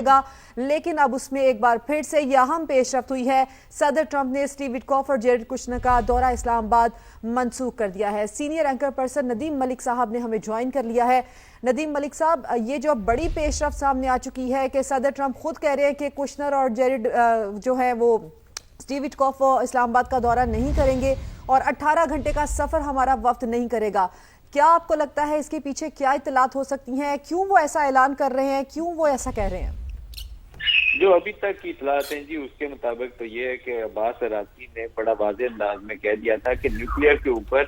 گا، لیکن اب اس میں ایک بار پھر سے یہ اہم پیش رفت ہوئی ہے۔ صدر ٹرمپ نے اسٹیو وٹکوف اور جیرڈ کشنر کا دورہ اسلام آباد منسوخ کر دیا ہے۔ سینئر اینکر پرسن ندیم ملک صاحب نے ہمیں جوائن کر لیا ہے۔ ندیم ملک صاحب، یہ جو بڑی پیش رفت سامنے آ چکی ہے کہ صدر ٹرمپ خود کہہ رہے ہیں کہ کشنر اور جیرڈ جو ہے وہ اسٹیو وٹکوف اسلام آباد کا دورہ نہیں کریں گے اور 18 گھنٹے کا سفر ہمارا وفد نہیں کرے گا۔ کیا آپ کو لگتا ہے اس کے پیچھے کیا اطلاعات ہو سکتی ہیں؟ کیوں وہ ایسا اعلان کر رہے ہیں؟ کیوں وہ ایسا کہہ رہے ہیں؟ جو ابھی تک کی اطلاعات ہیں جی، اس کے مطابق تو یہ ہے کہ عباس عراقی نے بڑا واضح انداز میں کہہ دیا تھا کہ نیوکلیئر کے اوپر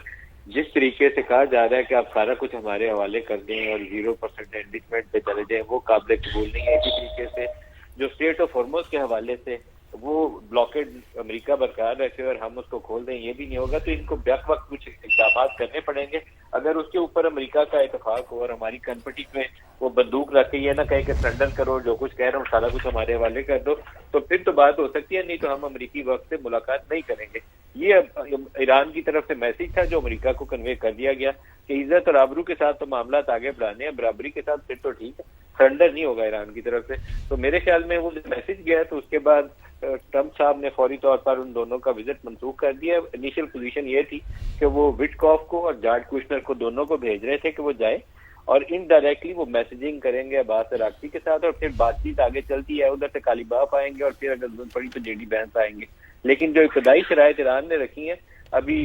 جس طریقے سے کہا جا رہا ہے کہ آپ سارا کچھ ہمارے حوالے کر دیں اور 0% انڈیچمنٹ پہ چلے جائیں، وہ قابل قبول نہیں ہے۔ اسی طریقے سے جو اسٹریٹ آف ہارموز کے حوالے سے وہ بلاکیڈ امریکہ برقرار رکھے اور ہم اس کو کھول دیں، یہ بھی نہیں ہوگا۔ تو ان کو بیک وقت کچھ اقدامات کرنے پڑیں گے۔ اگر اس کے اوپر امریکہ کا اتفاق ہو اور ہماری کنپٹی میں وہ بندوق رکھ کے یہ نہ کہے کہ سرنڈر کرو، جو کچھ کہہ رہا ہوں سارا کچھ ہمارے حوالے کر دو، تو پھر تو بات ہو سکتی ہے، نہیں تو ہم امریکی وقت سے ملاقات نہیں کریں گے۔ یہ ایران کی طرف سے میسج تھا جو امریکہ کو کنوے کر دیا گیا کہ عزت اور آبرو کے ساتھ تو معاملات آگے بڑھانے ہیں، برابری کے ساتھ پھر تو ٹھیک ہے، سرنڈر نہیں ہوگا ایران کی طرف سے۔ تو میرے خیال میں وہ میسج گیا تو اس کے بعد ٹرمپ صاحب نے فوری طور پر ان دونوں کا وزٹ منسوخ کر دیا۔ انیشل پوزیشن یہ تھی کہ وہ وٹکوف کو اور جارڈ کشنر کو دونوں کو بھیج رہے تھے کہ وہ جائے اور انڈائریکٹلی وہ میسجنگ کریں گے عباس عراقی کے ساتھ، اور پھر بات چیت آگے چلتی ہے، ادھر سے کالیباف آئیں گے اور پھر اگر ضرورت پڑی تو جے ڈی وینس آئیں گے۔ لیکن جو ابتدائی شرائط ایران نے رکھی ہیں ابھی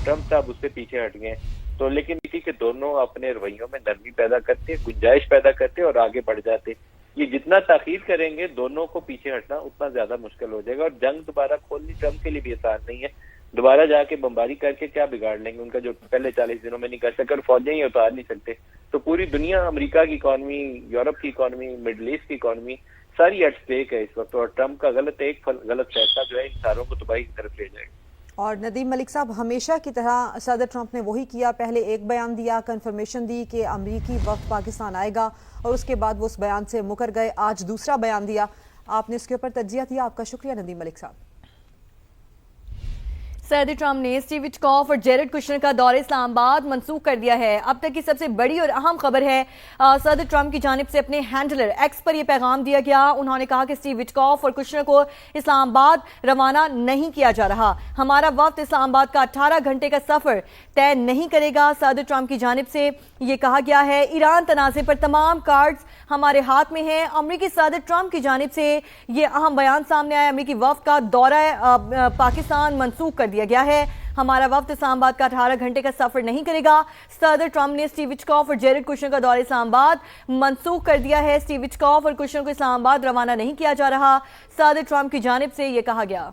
ٹرمپ صاحب اس سے پیچھے ہٹ گئے ہیں، تو لیکن اسی کہ دونوں اپنے رویوں میں نرمی پیدا کرتے، گنجائش پیدا کرتے اور آگے بڑھ جاتے۔ یہ جتنا تاخیر کریں گے دونوں کو پیچھے ہٹنا اتنا زیادہ مشکل ہو جائے گا، اور جنگ دوبارہ کھولنی ٹرمپ کے لیے بھی آسان نہیں ہے۔ دوبارہ جا کے بمباری کر کے کیا بگاڑ لیں گے؟ ان کا جو پہلے 40 دنوں میں نہیں کر سکے اور فوجیں ہی اتار نہیں سکتے، تو پوری دنیا، امریکہ کی اکانومی، یورپ کی اکانومی، مڈل ایسٹ کی اکانومی ساری ایٹ اسٹیک ہے اس وقت، اور ٹرمپ کا غلط فیصلہ جو ہے ان ساروں کو تباہی کی طرف لے جائے گا۔ اور ندیم ملک صاحب، ہمیشہ کی طرح صدر ٹرمپ نے وہی کیا، پہلے ایک بیان دیا، کنفرمیشن دی کہ امریکی وفد پاکستان آئے گا، اور اس کے بعد وہ اس بیان سے مکر گئے۔ آج دوسرا بیان دیا، آپ نے اس کے اوپر تجزیہ دیا، آپ کا شکریہ ندیم ملک صاحب۔ صدر ٹرمپ نے اسٹیو وٹکوف اور جیرڈ کشنر کا دورہ اسلام آباد منسوخ کر دیا ہے۔ اب تک کی سب سے بڑی اور اہم خبر ہے، صدر ٹرمپ کی جانب سے اپنے ہینڈلر ایکس پر یہ پیغام دیا گیا۔ انہوں نے کہا کہ اسٹیو وٹکوف اور کشنر کو اسلام آباد روانہ نہیں کیا جا رہا، ہمارا وفد اسلام آباد کا 18 گھنٹے کا سفر طے نہیں کرے گا۔ صدر ٹرمپ کی جانب سے یہ کہا گیا ہے، ایران تنازع پر تمام کارڈز ہمارے ہاتھ میں ہیں۔ امریکی صدر ٹرمپ کی جانب سے یہ اہم بیان سامنے آیا، امریکی وفد کا دورہ پاکستان منسوخ کر دیا گیا ہے، ہمارا وفد اسلام آباد کا 18 گھنٹے کا سفر نہیں کرے گا۔ صدر ٹرمپ نے اسٹیو وٹکوف اور جیرڈ کشنر کا دورہ اسلام آباد منسوخ کر دیا ہے۔ اسٹیو وٹکوف اور کشنر کو اسلام آباد روانہ نہیں کیا جا رہا، صدر ٹرمپ کی جانب سے یہ کہا گیا۔